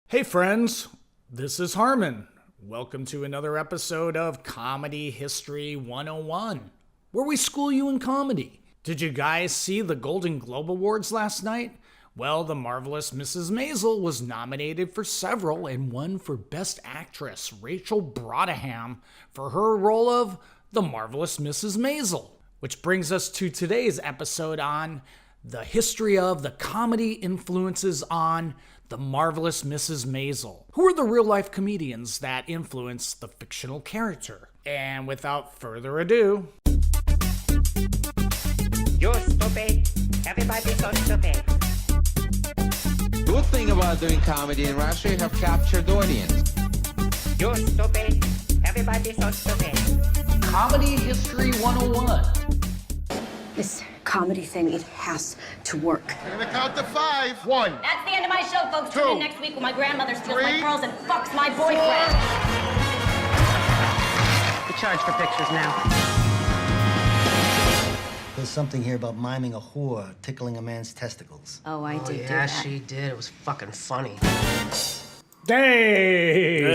Hey friends, this is Harmon. Welcome to another episode of Comedy History 101, where we school you in comedy. Did you guys see the Golden Globe Awards last night? Well, the marvelous Mrs. Maisel was nominated for several and won for Best Actress, Rachel Brosnahan, for her role of the marvelous Mrs. Maisel. Which brings us to today's episode on the history of the comedy influences on the marvelous Mrs. Maisel. Who are the real-life comedians that influence the fictional character? And without further ado... You're stupid. Everybody's so stupid. Good thing about doing comedy in Russia, you have captured audience. You're stupid. Everybody's so stupid. Comedy History 101. This comedy thing, it has to work. I'm gonna count to 5. 1. That's the end of my show, folks. Tune in next week when my grandmother steals my 3, pearls and fucks my boyfriend. We charge for pictures now. There's something here about miming a whore tickling a man's testicles. Oh, I did do Yeah, that. she did. It was fucking funny. Hey!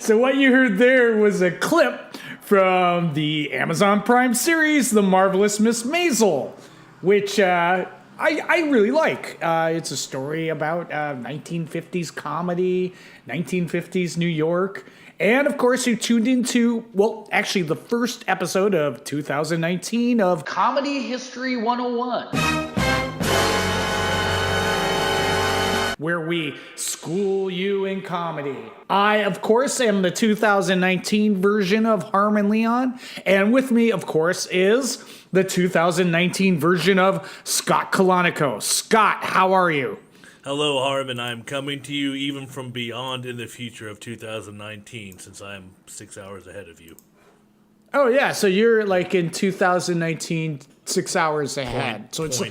So what you heard there was a clip from the Amazon Prime series, The Marvelous Miss Maisel, which I really like. It's a story about 1950s comedy, 1950s New York, and of course you tuned into, well, actually the first episode of 2019 of Comedy History 101. Where we school you in comedy. I, of course, am the 2019 version of Harmon Leon, and with me, of course, is the 2019 version of Scott Colonico. Scott, how are you? Hello, Harmon. I'm coming to you even from beyond in the future of 2019, since I am 6 hours ahead of you. Oh yeah, so you're like in 2019, 6 hours ahead. So it's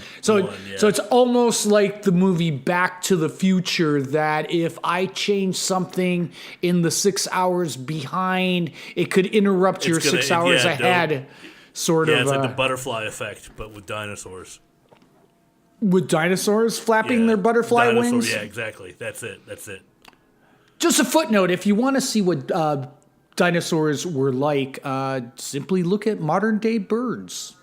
almost like the movie Back to the Future, that if I change something in the 6 hours behind, it could interrupt your 6 hours ahead. Sort of. Yeah, it's like the butterfly effect, but with dinosaurs. With dinosaurs flapping their butterfly wings? Yeah, exactly. That's it. Just a footnote, if you want to see what dinosaurs were like, simply look at modern day birds.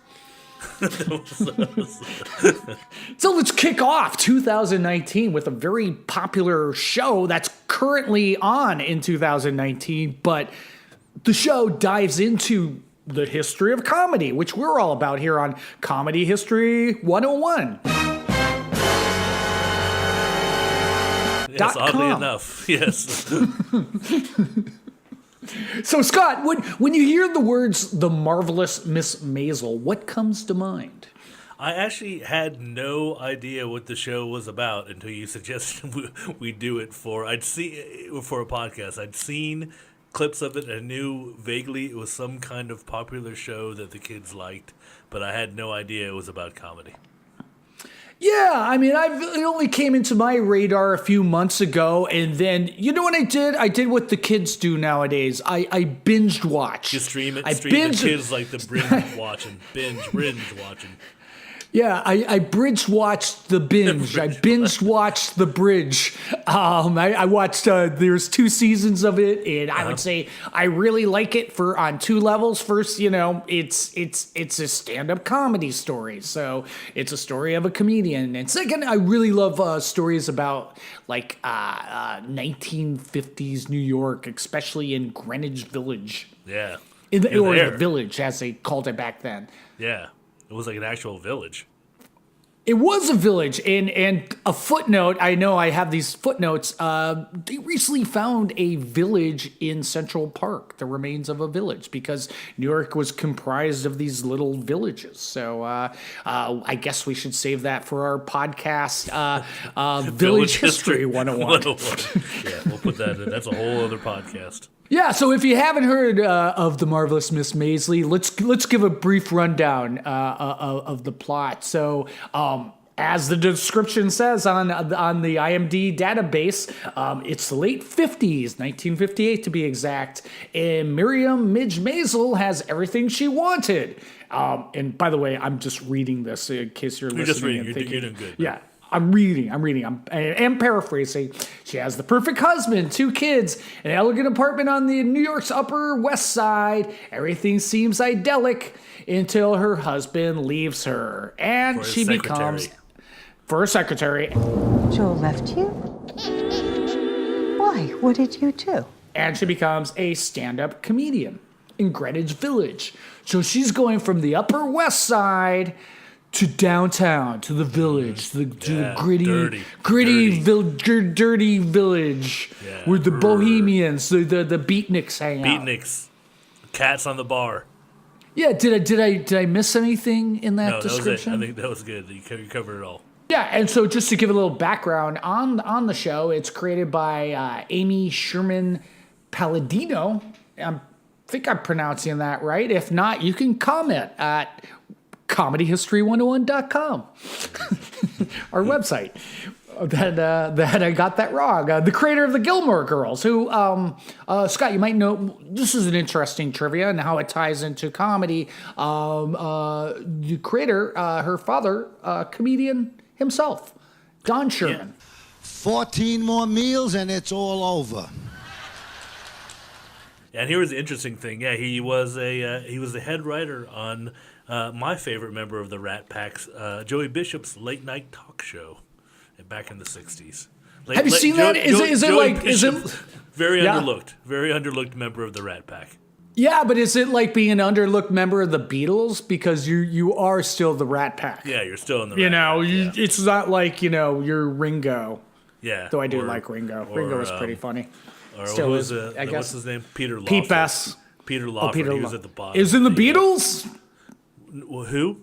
So let's kick off 2019 with a very popular show that's currently on in 2019, but the show dives into the history of comedy, which we're all about here on Comedy History 101. Yes, oddly enough, yes. So, Scott, when you hear the words "the marvelous Miss Maisel," what comes to mind? I actually had no idea what the show was about until you suggested we do it for a podcast. I'd seen clips of it and I knew vaguely it was some kind of popular show that the kids liked, but I had no idea it was about comedy. Yeah, I mean, it only came into my radar a few months ago, and then, you know what I did? I did what the kids do nowadays. I binged watch. You stream it, the kids like the binge watching. Yeah, I bridge watched the binge. I binged watched the bridge. I watched. There's 2 seasons of it, and I would say I really like it on 2 levels. First, it's a stand-up comedy story, so it's a story of a comedian. And second, I really love stories about like 1950s New York, especially in Greenwich Village. Yeah, the Village, as they called it back then. Yeah. It was like an actual village. It was a village, and a footnote, I know I have these footnotes, they recently found a village in Central Park, the remains of a village, because New York was comprised of these little villages. So I guess we should save that for our podcast, Village History 101. Yeah, we'll put that in. That's a whole other podcast. Yeah, so if you haven't heard of The Marvelous Miss Maisel, let's give a brief rundown of the plot. So, as the description says on the IMDb database, it's the late 50s, 1958 to be exact, and Miriam Midge Maisel has everything she wanted. And by the way, I'm just reading this in case you're listening. Just reading. You're doing good. Yeah. I'm reading. I am paraphrasing. She has the perfect husband, 2 kids, an elegant apartment on the New York's Upper West Side. Everything seems idyllic until her husband leaves her, and she becomes for a secretary. Joe left you? Why? What did you do? And she becomes a stand-up comedian in Greenwich Village. So she's going from the Upper West Side to downtown, to the village, to the dirty village where the bohemians, the beatniks hang out. Beatniks, cats on the bar. Yeah, did I miss anything in that description? That was it. I think that was good. You covered it all. Yeah, and so just to give a little background on the show, it's created by Amy Sherman Palladino. I think I'm pronouncing that right. If not, you can comment at comedyhistory101.com, our website. That I got that wrong. The creator of the Gilmore Girls, who, Scott, you might know, this is an interesting trivia and how it ties into comedy. The creator, her father, comedian himself, Don Sherman. 14 more meals and it's all over. And here was the interesting thing. Yeah, he was the head writer on my favorite member of the Rat Pack's Joey Bishop's late night talk show back in the 60s. Have you seen that? Is it very underlooked member of the Rat Pack? Yeah, but is it like being an underlooked member of the Beatles? Because you are still the Rat Pack. Yeah, you're still in the Rat Pack. It's not like, you're Ringo. Yeah. Though I do like Ringo. Ringo was pretty funny. Or Still what's his name? Peter Lawford. Pete Best. Peter Lawford. He was at the bottom. Is in the Beatles? Who?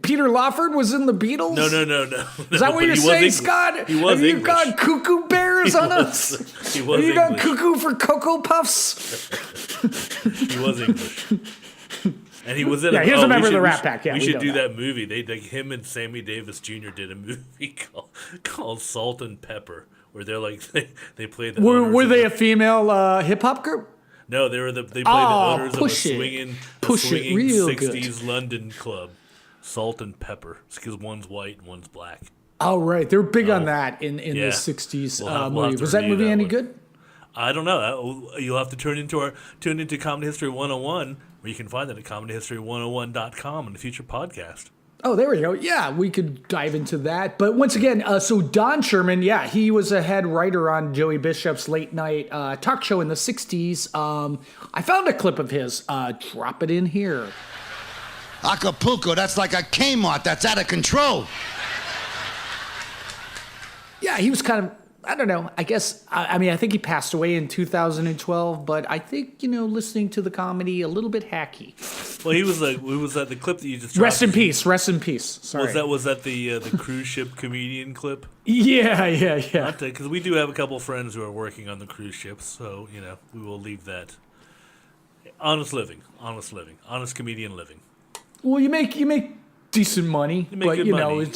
Peter Lawford was in the Beatles? No. Is that what you're saying, Scott? He was Have you got cuckoo bears on us? He was Have you English. got cuckoo for Cocoa Puffs? He was English. And he was in he was a member of the Rat Pack. Yeah, we should do that movie. Him and Sammy Davis Jr. did a movie called Salt and Pepper, where they're like they played the. Were they a female hip hop group? No, they played the owners of a swinging real 60s London club. Salt and Pepper, because one's white and one's black. Oh, right. They were big on that in the 60s movie. Was that movie any good? I don't know. You'll have to tune into Comedy History 101, where you can find that at comedyhistory101.com in the future podcast. Oh, there we go. Yeah, we could dive into that. But once again, so Don Sherman, he was a head writer on Joey Bishop's late night talk show in the 60s. I found a clip of his. Drop it in here. Acapulco, that's like a Kmart. That's out of control. Yeah, he was kind of, I don't know, I guess, I think he passed away in 2012, but I think, listening to the comedy, a little bit hacky. Well, he was at the clip that you just Rest in peace. Sorry. Was that the cruise ship comedian clip? Yeah. Because we do have a couple friends who are working on the cruise ships, so, we will leave that. Honest comedian living. Well, you make decent money, but good money.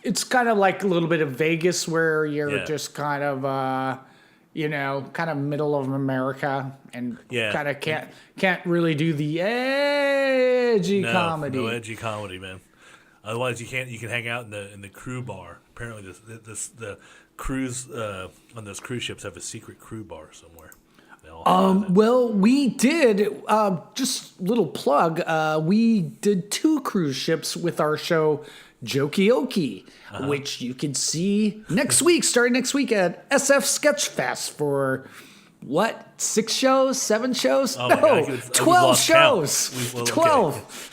It's kind of like a little bit of Vegas where you're just kind of kind of middle of America and kind of can't really do the edgy comedy. No edgy comedy, man. Otherwise, you can hang out in the crew bar. Apparently, the cruise on those cruise ships have a secret crew bar somewhere. Well, we did, just little plug, we did 2 cruise ships with our show, Jokey-Okie, which you can see starting next week at SF Sketchfest for, 6 shows, 7 shows? Oh no, 12 shows. 12.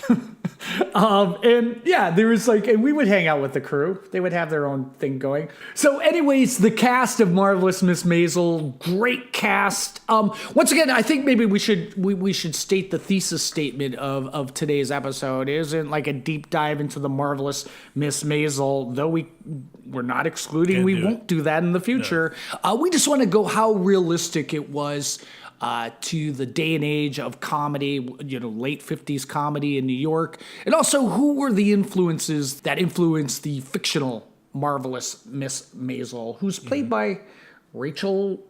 And there was and we would hang out with the crew. They would have their own thing going. So anyways, the cast of Marvelous Miss Maisel, great cast. Once again, I think maybe we should state the thesis statement of today's episode. It isn't like a deep dive into the Marvelous Miss Maisel, though we're not excluding we won't do that in the future. No. We just want to go how realistic it was to the day and age of comedy, late 50s comedy in New York. And also, who were the influences that influenced the fictional Marvelous Miss Maisel, who's played by Rachel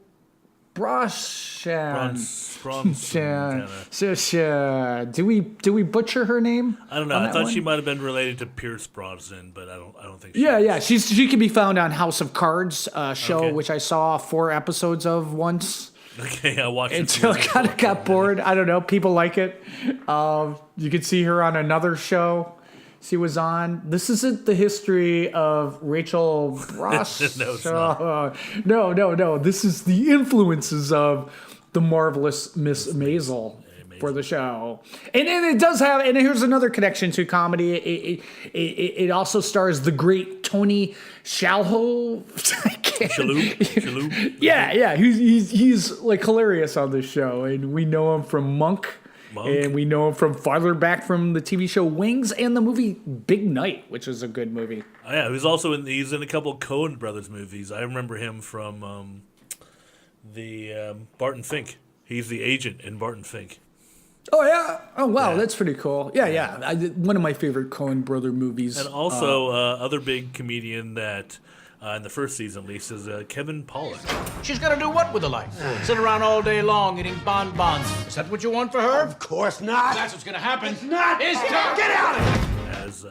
Brosnahan. Bronshan. Do we butcher her name? I don't know. I thought she might have been related to Pierce Brosnan, but I don't think. Yeah. She can be found on House of Cards show, Okay. which I saw 4 episodes of once. Okay, I watched it Until I kind of got bored. I don't know. People like it. You could see her on another show she was on. This isn't the history of Rachel Brosnahan. No, it's not. No. This is the influences of the marvelous Miss Maisel for the show. And it does have, and here's another connection to comedy. It also stars the great Tony Shalhoub. Shalhoub. Yeah. He's like hilarious on this show, and we know him from Monk. And we know him from farther back from the TV show Wings and the movie Big Night, which is a good movie. Oh, yeah, he's in a couple Coen Brothers movies. I remember him from the Barton Fink. He's the agent in Barton Fink. Oh yeah! Oh wow, Yeah. that's pretty cool. Yeah. One of my favorite Coen Brother movies. And also, other big comedian that in the first season, at least, is Kevin Pollak. She's gonna do what with her life? Sit around all day long eating bonbons. Is that what you want for her? Of course not. That's what's gonna happen. It's not. It's Get time. out of here. As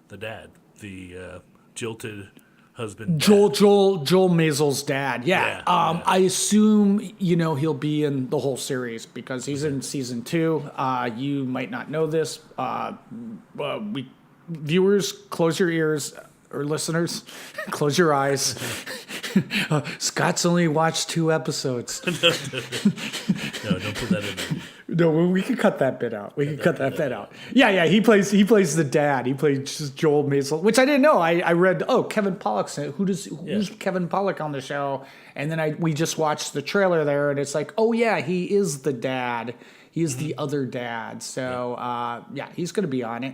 the dad, the jilted husband. Joel Maisel's dad. Yeah. Yeah. I assume he'll be in the whole series because he's in season 2. You might not know this. Viewers, close your ears. Or listeners, close your eyes. Scott's only watched 2 episodes. No, don't put that in there. No, we can cut that bit out. We can cut that bit out. Yeah. He plays the dad. He plays Joel Maisel, which I didn't know. I read, Kevin Pollak's in it. Who's Kevin Pollak on the show? And then we just watched the trailer there, and it's like, oh yeah, he is the dad. He is the other dad. So he's going to be on it.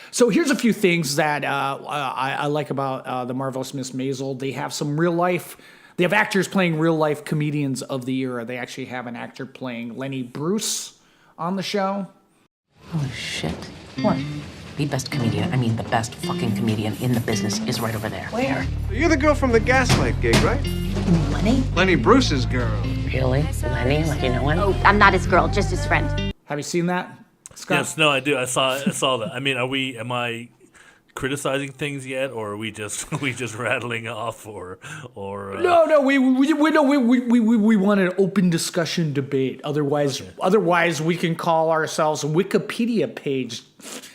So here's a few things that I like about the Marvelous Miss Maisel. They have some real life. They have actors playing real life comedians of the era. They actually have an actor playing Lenny Bruce on the show. Holy shit. What? The best comedian, the best fucking comedian in the business is right over there. Where? You're the girl from the Gaslight gig, right? Lenny? Lenny Bruce's girl. Really? Lenny? Like you know him? Oh, I'm not his girl, just his friend. Have you seen that, Scott? Yes, no, I do. I saw that. Am I criticizing things yet, or are we just rattling off, or No, we want an open discussion debate. Otherwise we can call ourselves Wikipedia page.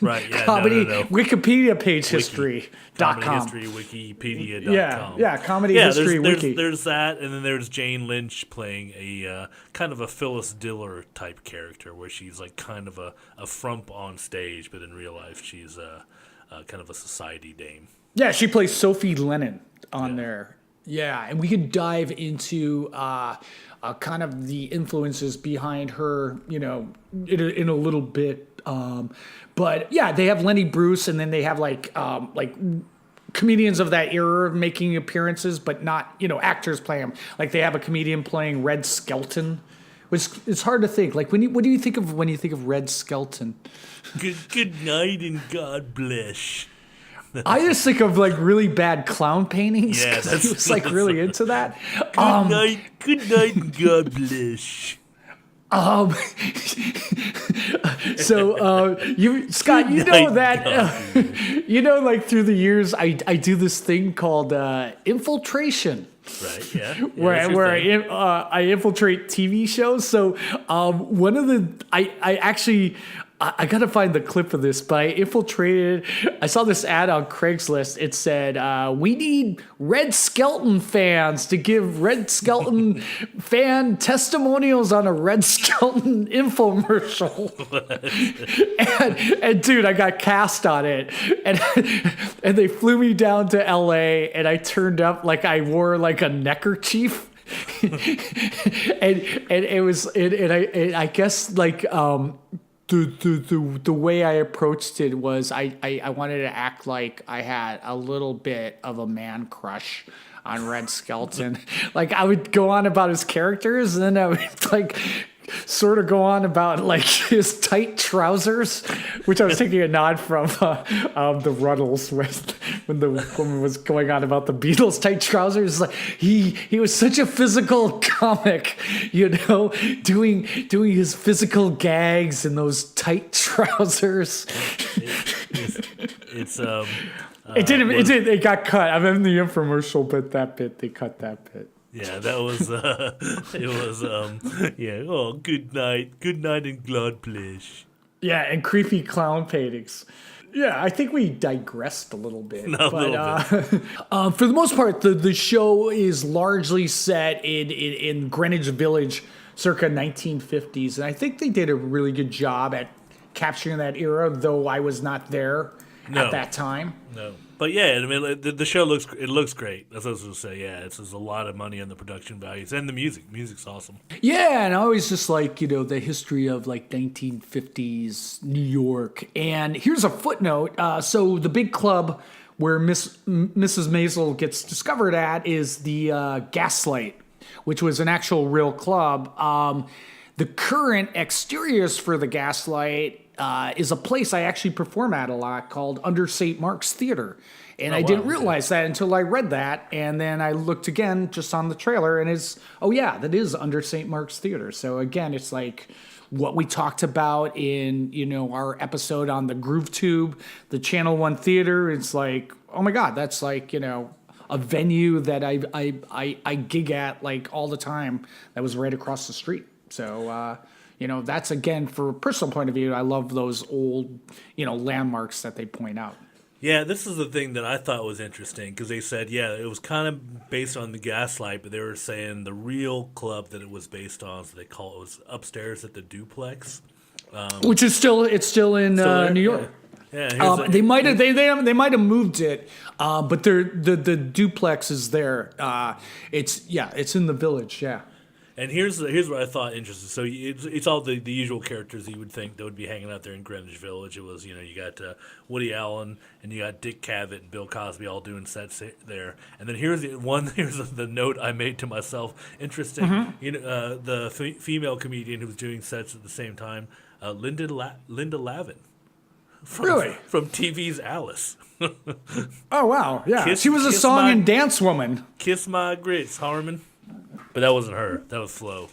Right, yeah, comedy no. Wikipedia page history.com. Comedy history, Wikipedia.com. Yeah, comedy history wiki. There's that, and then there's Jane Lynch playing a kind of a Phyllis Diller type character, where she's like kind of a frump on stage, but in real life she's kind of a society dame. Yeah, she plays Sophie Lennon on there. Yeah, and we could dive into kind of the influences behind her, in a little bit. But yeah, they have Lenny Bruce, and then they have like comedians of that era making appearances, but not actors playing them. Like they have a comedian playing Red Skelton, which is hard to think. Like what do you think of when you think of Red Skelton? Good night and God bless. I just think of like really bad clown paintings. Yeah, he was like really into that. Good night and God bless. So Scott, like through the years, I do this thing called infiltration. Right. Yeah. Where I infiltrate TV shows. So one of the I gotta find the clip of this, but I infiltrated. I saw this ad on Craigslist. It said, "We need Red Skelton fans to give Red Skelton fan testimonials on a Red Skelton infomercial." and dude, I got cast on it, and they flew me down to LA, and I turned up like I wore like a neckerchief. and it was I guess like the way I approached it was I wanted to act like I had a little bit of a man crush on Red Skelton. Like I would go on about his characters, and then I would like sort of go on about like his tight trousers, which I was taking a nod from the Ruddles when the woman was going on about the Beatles' tight trousers. Like he was such a physical comic, doing his physical gags in those tight trousers. It got cut. I'm in the infomercial, but they cut that bit. Yeah, that was, oh, good night and God bless. Yeah, and creepy clown paintings. Yeah, I think we digressed a little bit. For the most part, the show is largely set in Greenwich Village circa 1950s, and I think they did a really good job at capturing that era, though I was not there at that time. No. But yeah, I mean, the show looks great. That's what I was going to say. Yeah, there's a lot of money on the production values and the music. Music's awesome. Yeah, and I always just like, the history of like 1950s New York. And here's a footnote. So the big club where Mrs. Maisel gets discovered at is the Gaslight, which was an actual real club. The current exteriors for the Gaslight is a place I actually perform at a lot called Under St. Mark's Theater. And I didn't realize that until I read that. And then I looked again just on the trailer and that is Under St. Mark's Theater. So again, it's like what we talked about in, our episode on the Groove Tube, the Channel 1 Theater. It's like, oh my God, that's like, a venue that I gig at like all the time that was right across the street. So, that's, again, for a personal point of view, I love those old, landmarks that they point out. Yeah, this is the thing that I thought was interesting because they said, it was kind of based on the Gaslight, but they were saying the real club that it was based on, so they call it, was upstairs at the Duplex. Which is still in New York. Yeah, they might have moved it, but the Duplex is there. It's in the Village, yeah. And here's what I thought interesting. So it's all the usual characters you would think that would be hanging out there in Greenwich Village. It was, you got Woody Allen and you got Dick Cavett and Bill Cosby all doing sets there. And then here's the note I made to myself. Interesting. Mm-hmm. The female comedian who was doing sets at the same time, Linda Lavin. From TV's Alice. Oh wow! Yeah, she was a song and dance woman. Kiss My Grits, Harmon. But that wasn't her. That was Flo.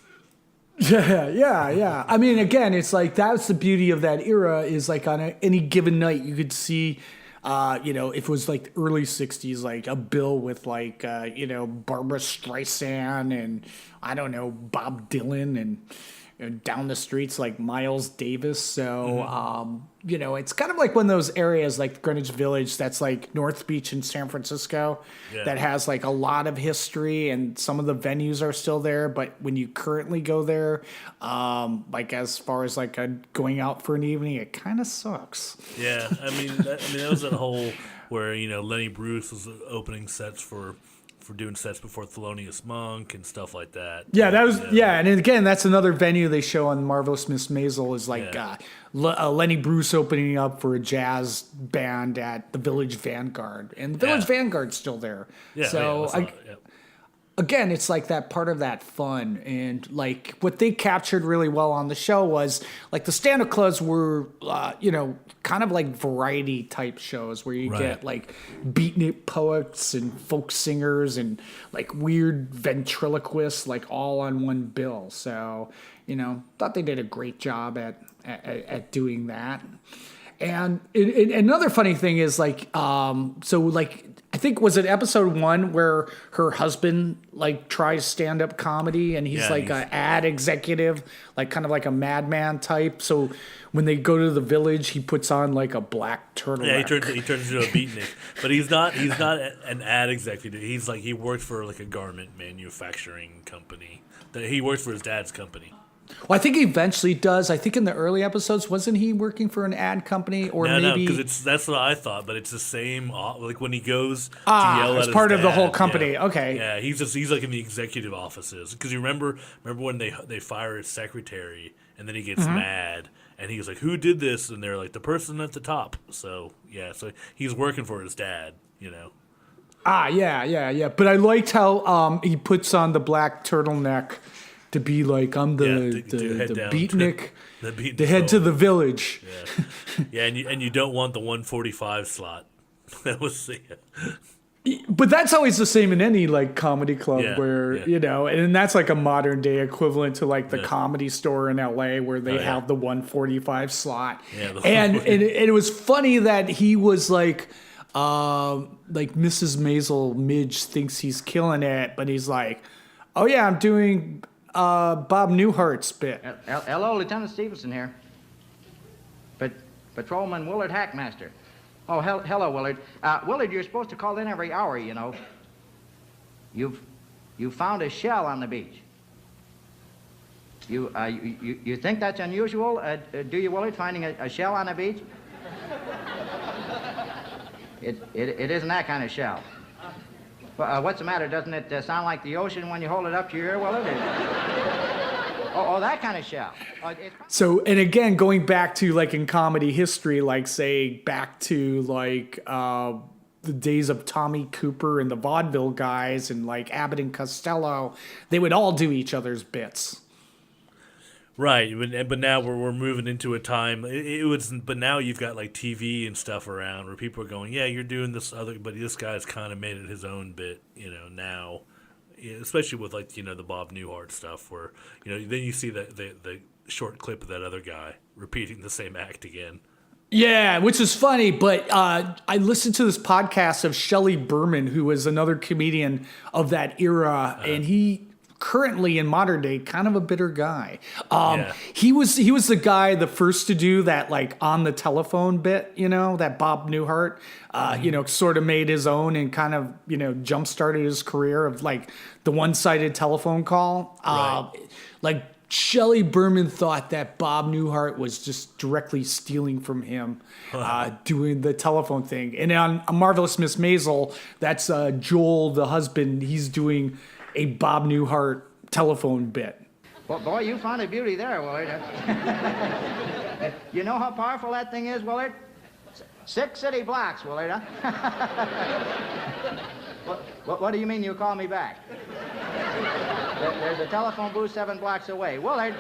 Yeah. I mean, again, it's like that's the beauty of that era is like on any given night you could see, if it was like the early 60s, like a bill with like, Barbara Streisand and, I don't know, Bob Dylan and down the streets like Miles Davis. So, it's kind of like one of those areas like Greenwich Village that's like North Beach in San Francisco that has like a lot of history and some of the venues are still there. But when you currently go there, like as far as like going out for an evening, it kind of sucks. Yeah, that was a whole where, Lenny Bruce was opening sets for doing sets before Thelonious Monk and stuff like that. Yeah, that was and again, that's another venue they show on Marvelous Miss Maisel is like Lenny Bruce opening up for a jazz band at the Village Vanguard, and the Village Vanguard's still there. Again, it's like that part of that fun, and like what they captured really well on the show was like the stand-up clubs were, kind of like variety type shows where you get like beatnik poets and folk singers and like weird ventriloquists like all on one bill. So, thought they did a great job at doing that. And another funny thing is like, I think was it episode 1 where her husband like tries stand-up comedy and he's an ad executive, like kind of like a madman type. So when they go to the Village, he puts on like a black turtleneck. Yeah, he turns into a beatnik, but he's not an ad executive. He's like he works for like a garment manufacturing company. He works for his dad's company. Well, I think he eventually does. I think in the early episodes, wasn't he working for an ad company or maybe? No, because that's what I thought. But it's the same. Like when he goes to yell at his part of dad, the whole company. Yeah. Okay. Yeah, he's like in the executive offices. Because you remember when they fire his secretary and then he gets mad and he's like, "Who did this?" And they're like, "The person at the top." So so he's working for his dad. Yeah. But I liked how he puts on the black turtleneck. to be like, I'm the head down. beatnik, the head to the village. Yeah, and you don't want the 145 slot. That was But that's always the same in any like comedy club where yeah. And that's like a modern day equivalent to like the Comedy Store in LA where they have the 145 slot. Yeah, and it was funny that he was like Mrs. Maisel Midge thinks he's killing it, but he's like, oh yeah, I'm doing Bob Newhart's bit. Hello, Lieutenant Stevenson here. Patrolman Willard Hackmaster. Oh, hello, Willard. Willard, you're supposed to call in every hour, you know. You found a shell on the beach. You think that's unusual, do you, Willard, finding a shell on the beach? It isn't that kind of shell. What's the matter? Doesn't it sound like the ocean when you hold it up to your ear, Willard? Oh, that kind of shell. So, and again, going back to like in comedy history, like say back to like the days of Tommy Cooper and the vaudeville guys and like Abbott and Costello, they would all do each other's bits. Right, but now we're moving into a time. But now you've got like TV and stuff around where people are going, yeah, you're doing this other, but this guy's kind of made it his own bit, now. Especially with like the Bob Newhart stuff, where then you see the short clip of that other guy repeating the same act again. Yeah, which is funny, but I listened to this podcast of Shelley Berman, who was another comedian of that era, and he currently in modern day kind of a bitter guy. He was the guy the first to do that like on the telephone bit, that Bob Newhart sort of made his own and kind of jump started his career of like the one-sided telephone call. Right. Like Shelley Berman thought that Bob Newhart was just directly stealing from him doing the telephone thing. And on A Marvelous Miss Maisel, that's Joel, the husband, he's doing a Bob Newhart telephone bit. Well, boy, you found a beauty there, Willard. You know how powerful that thing is, Willard? 6 city blocks, Willard, huh? What do you mean you call me back? There's a telephone booth 7 blocks away. Willard.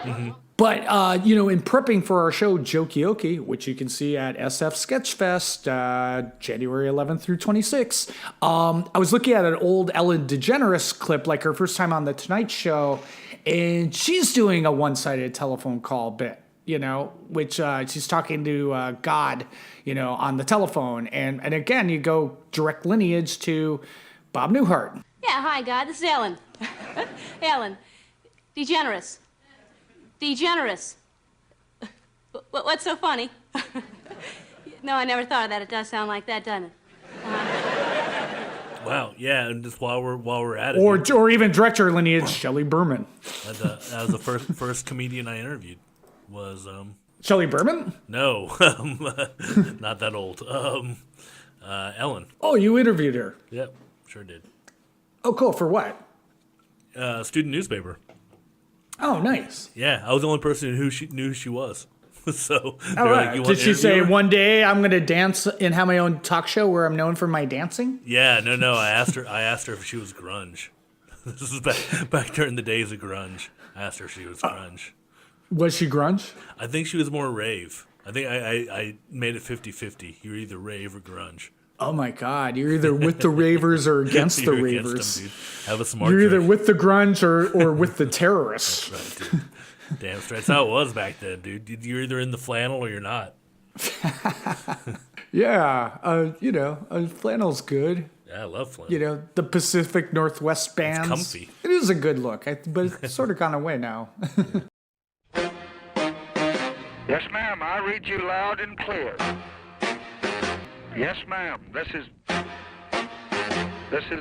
Mm-hmm. But, in prepping for our show, Jokioki, which you can see at SF Sketchfest, January 11th through 26th, I was looking at an old Ellen DeGeneres clip, like her first time on The Tonight Show, and she's doing a one-sided telephone call bit, which she's talking to God, on the telephone. And again, you go direct lineage to Bob Newhart. Yeah, hi, God. This is Ellen. Ellen. DeGeneres. What's so funny? No, I never thought of that. It does sound like that, doesn't it? Wow, yeah, and just while we're at it, or even director lineage, Shelley Berman. That was the first comedian I interviewed. Was Shelley Berman? No, not that old. Ellen. Oh, you interviewed her? Yep, sure did. Oh, cool. For what? Student newspaper. Oh, nice. Yeah, I was the only person who knew who she was. So, all right. Like, did she say one day I'm going to dance and have my own talk show where I'm known for my dancing? Yeah, no. I asked her if she was grunge. This is back during the days of grunge. I asked her if she was grunge. Was she grunge? I think she was more rave. I think I made it 50-50. You're either rave or grunge. Oh my God! You're either with the ravers or against the ravers. Against them, dude. Have a smart. You're either trick. with the grunge or with the terrorists. That's right, dude. Damn straight. That's how it was back then, dude. You're either in the flannel or you're not. Yeah, flannel's good. Yeah, I love flannel. The Pacific Northwest bands. It's comfy. It is a good look, but it's sort of gone away now. Yes, ma'am. I read you loud and clear. Yes, ma'am. This is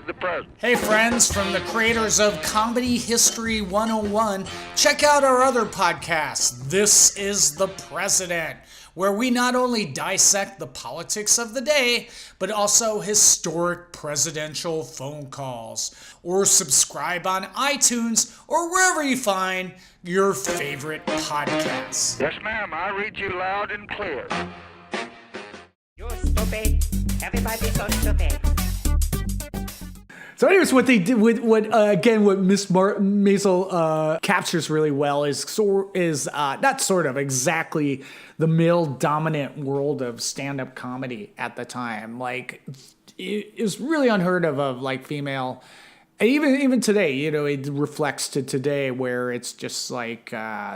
the president. Hey, friends, from the creators of Comedy History 101, check out our other podcast, This is the President, where we not only dissect the politics of the day, but also historic presidential phone calls. Or subscribe on iTunes or wherever you find your favorite podcasts. Yes, ma'am. I read you loud and clear. You're stupid. Everybody's so stupid. So anyways, what they did with what Miss Maisel captures really well is not sort of exactly the male dominant world of stand-up comedy at the time. Like it was really unheard of like female. And even today, it reflects to today where it's just like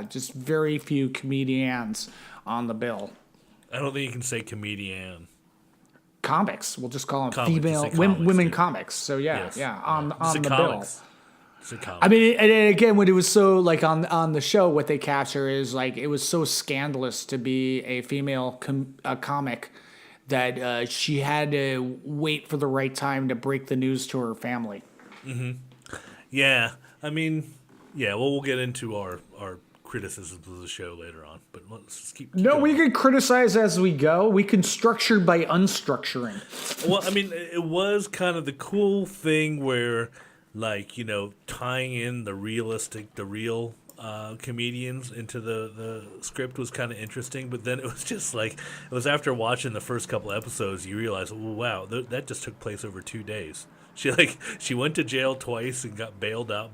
just very few comedians on the bill. I don't think you can say comedian. Comics. We'll just call them Comics, female women comics. So on the bill. I mean, and again, when it was so like on the show, what they capture is like it was so scandalous to be a female comic that she had to wait for the right time to break the news to her family. Mm-hmm. Yeah, I mean, well, we'll get into our criticisms of the show later on, but let's just keep going. We can criticize as we go. We can structure by unstructuring. Well, I mean, it was kind of the cool thing where, like, tying in the real comedians into the script was kind of interesting, but then it was just like, it was after watching the first couple episodes, you realize, well, wow, that just took place over 2 days. She went to jail twice and got bailed out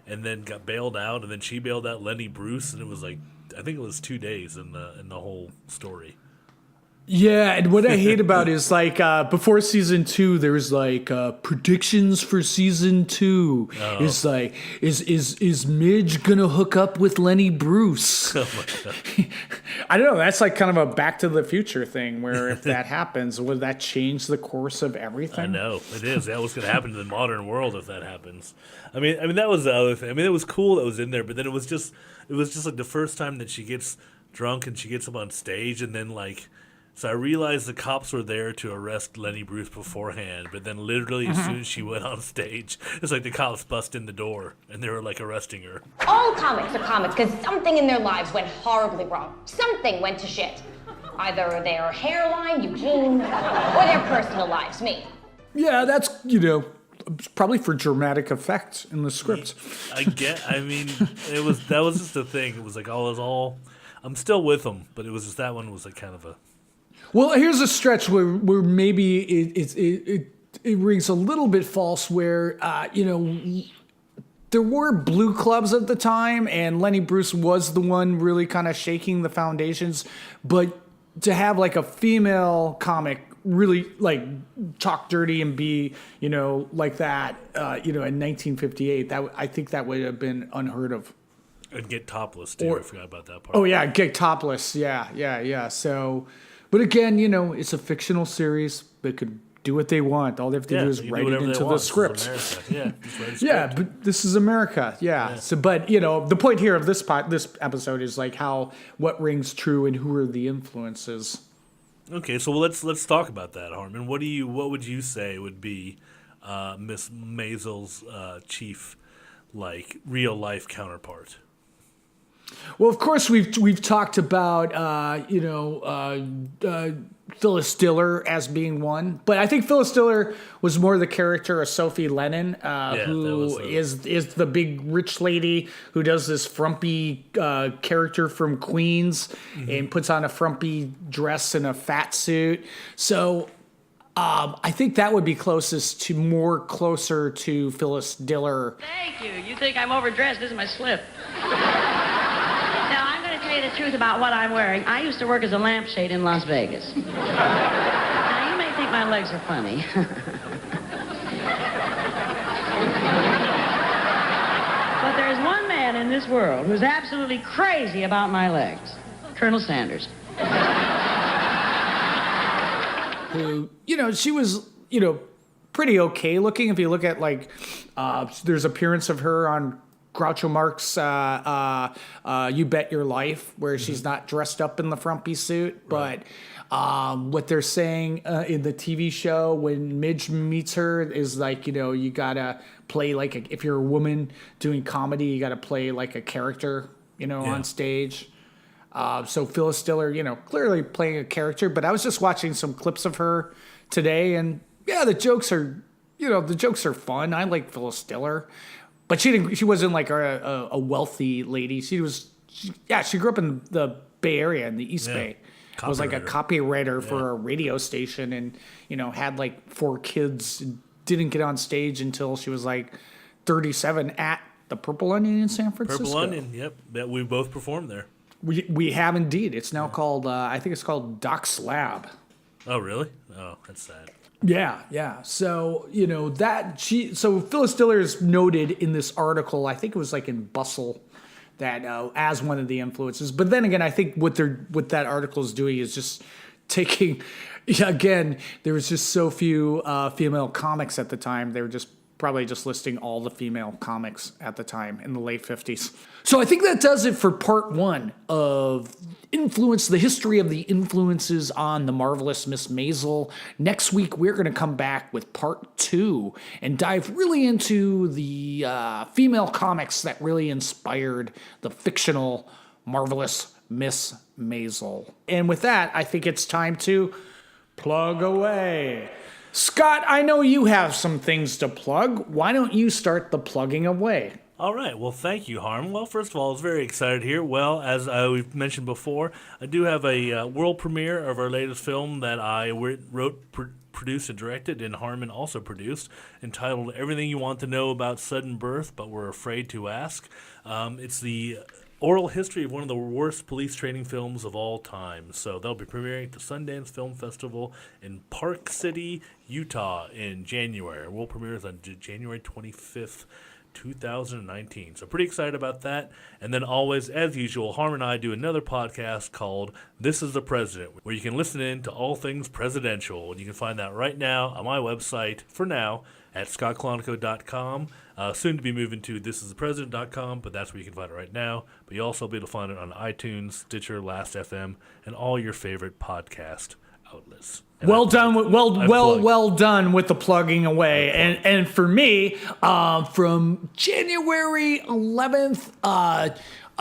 and then got bailed out, and then she bailed out Lenny Bruce, and it was like, I think it was 2 days in the whole story. Yeah, and what I hate about it is like before season 2, there was like predictions for season 2. Oh. It's like is Midge gonna hook up with Lenny Bruce? Oh my God. I don't know. That's like kind of a Back to the Future thing, where if that happens, would that change the course of everything? I know it is. That was gonna happen to the modern world if that happens. I mean that was the other thing. I mean, it was cool that was in there, but then it was just like the first time that she gets drunk and she gets up on stage, and then like. So I realized the cops were there to arrest Lenny Bruce beforehand, but then literally as soon as she went on stage, it's like the cops bust in the door and they were like arresting her. All comics are comics because something in their lives went horribly wrong. Something went to shit. Either their hairline, Eugene, or their personal lives, me. Yeah, that's, probably for dramatic effect in the script. I mean, that was just the thing. It was like, I'm still with them, but it was just that one was like kind of a... Well, here's a stretch where maybe it rings a little bit false, where there were blue clubs at the time, and Lenny Bruce was the one really kind of shaking the foundations. But to have like a female comic really like talk dirty and be like that, in 1958, I think that would have been unheard of. And get topless too. I forgot about that part. Oh yeah, get topless. Yeah. So. But again, it's a fictional series. They could do what they want. All they have to do is write it into the script. Yeah, but this is America. Yeah. So, but the point here of this episode is like what rings true and who are the influences. Okay, so let's talk about that, Harmon. What would you say would be Miss Maisel's chief, like, real life counterpart? Well, of course, we've talked about Phyllis Diller as being one, but I think Phyllis Diller was more the character of Sophie Lennon, who is the big rich lady who does this frumpy character from Queens and puts on a frumpy dress and a fat suit. So I think that would be closer to Phyllis Diller. Thank you. You think I'm overdressed? This is my slip. Now, I'm going to tell you the truth about what I'm wearing. I used to work as a lampshade in Las Vegas. Now, you may think my legs are funny. But there's one man in this world who's absolutely crazy about my legs. Colonel Sanders. Who, she was, pretty okay looking. If you look at, like, there's appearance of her on Groucho Marx, You Bet Your Life, where she's not dressed up in the frumpy suit. Right. But what they're saying in the TV show when Midge meets her is like, you gotta play like if you're a woman doing comedy, you gotta play like a character, on stage. So Phyllis Diller, clearly playing a character. But I was just watching some clips of her today, and the jokes are, fun. I like Phyllis Diller. But she wasn't like a wealthy lady. She grew up in the Bay Area, in the East Bay. Was like a copywriter for a radio station, and had like 4 kids, didn't get on stage until she was like 37 at the Purple Onion in San Francisco. Purple Onion, yep. That we both performed there. We have indeed. It's now called, I think it's called Doc's Lab. Oh, really? Oh, that's sad. Yeah. So, so Phyllis Diller's noted in this article, I think it was like in Bustle, that as one of the influences. But then again, I think what that article is doing is just taking, again, there was just so few female comics at the time. They were probably just listing all the female comics at the time in the late 50s. So I think that does it for part 1 of the history of the influences on the marvelous Miss Maisel. Next week, we're going to come back with part 2 and dive really into the female comics that really inspired the fictional marvelous Miss Maisel. And with that, I think it's time to plug away. Scott, I know you have some things to plug. Why don't you start the plugging away? All right. Well, thank you, Harm. Well, first of all, I was very excited here. Well, as we've mentioned before, I do have a world premiere of our latest film that I wrote, produced, and directed, and Harmon also produced, entitled Everything You Want to Know About Sudden Birth, But We're Afraid to Ask. It's the oral history of one of the worst police training films of all time. So they'll be premiering at the Sundance Film Festival in Park City, Utah in January. World premiere is on January 25th, 2019. So pretty excited about that. And then always, as usual, Harm and I do another podcast called This is the President, where you can listen in to all things presidential. And you can find that right now on my website, for now, at scottclonico.com. Soon to be moving to thisisthepresident.com, but that's where you can find it right now. But you'll also be able to find it on iTunes, Stitcher, Last.fm, and all your favorite podcast outlets. And well done with the plugging away. And for me, from January 11th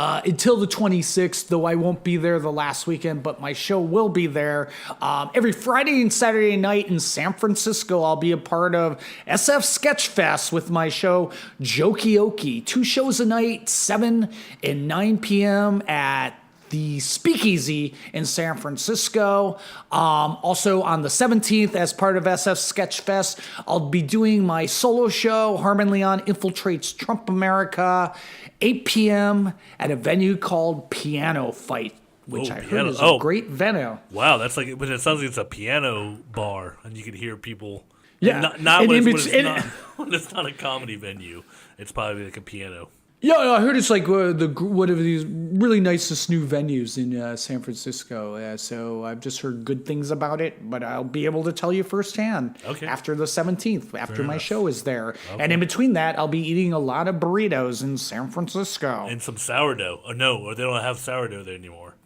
until the 26th, though I won't be there the last weekend, but my show will be there. Every Friday and Saturday night in San Francisco, I'll be a part of SF Sketch Fest with my show Jokey. 2 shows a night, 7 and 9 p.m. at the Speakeasy in San Francisco. Also on the 17th, as part of SF Sketch Fest, I'll be doing my solo show, Harmon Leon Infiltrates Trump America, 8 p.m. at a venue called Piano Fight, which I heard is a great venue. Wow, but it sounds like it's a piano bar, and you can hear people. Yeah, not when it's not a comedy venue. It's probably like a piano. Yeah, I heard it's like one of these really nicest new venues in San Francisco. So I've just heard good things about it, but I'll be able to tell you firsthand after the 17th, after my show is there. Okay. And in between that, I'll be eating a lot of burritos in San Francisco. And some sourdough. Or they don't have sourdough there anymore.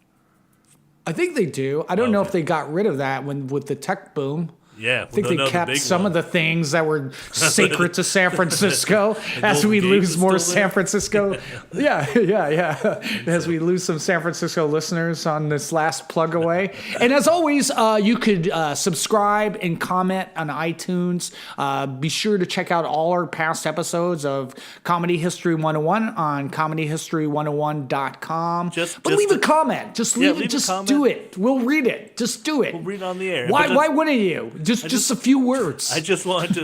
I think they do. I don't know if they got rid of that with the tech boom. Yeah, I think they kept some of the things that were sacred to San Francisco as we lose more San Francisco. Yeah. As we lose some San Francisco listeners on this last plug away. And as always, you could subscribe and comment on iTunes. Be sure to check out all our past episodes of Comedy History 101 on comedyhistory101.com. But leave a comment. Just leave it. Just do it. We'll read it. Just do it. We'll read it on the air. Why wouldn't you? Just a few words. I just wanted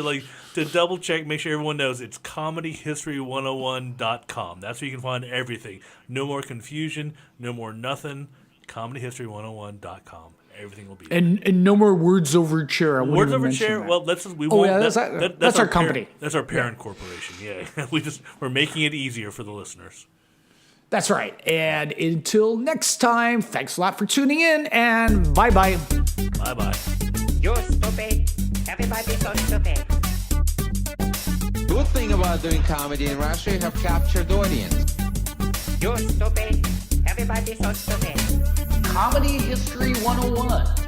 to double check, make sure everyone knows it's comedyhistory101.com. That's where you can find everything. No more confusion, no more nothing. Comedyhistory101.com. Everything will be there. And no more words over chair. Words over chair. Well, that's our company. That's our parent corporation. Yeah, we're making it easier for the listeners. That's right. And until next time, thanks a lot for tuning in, and bye-bye. Bye-bye. You're stupid. Everybody's so stupid. Good thing about doing comedy in Russia, you have captured audience. You're stupid. Everybody's so stupid. Comedy History 101.